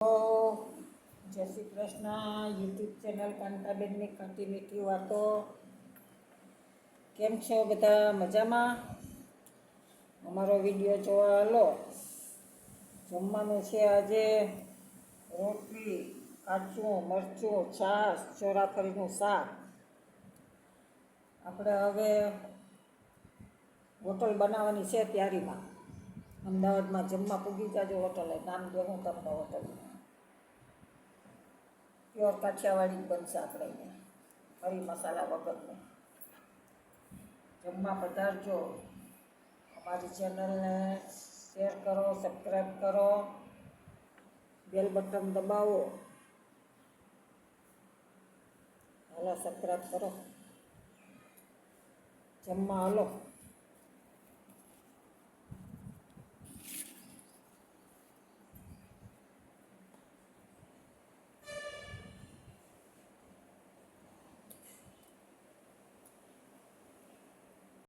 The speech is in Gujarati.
તો જય શ્રી કૃષ્ણ. યુટ્યુબ ચેનલ કાંતાબેનની ખાટી મીઠી વાતો. કેમ છો બધા? મજામાં? અમારો વિડીયો જોવા હાલો. જમવાનું છે આજે રોટલી, કાચું મરચું, છાશ, ચોરાફળીનું શાક. આપણે હવે હોટલ બનાવવાની છે તૈયારીમાં. અમદાવાદમાં જમવા પૂગી જાજો હોટલે. નામ દેવું તમને હોટલનું. પ્યોર કાઠિયાવાડી જ બનશે આપણે અહીંયા, મરી મસાલા વગરનું. જમવા પધારજો. અમારી ચેનલને શેર કરો, સબસ્ક્રાઈબ કરો, બેલ બટન દબાવો. હાલો સબસ્ક્રાઈબ કરો. જમવા હાલો.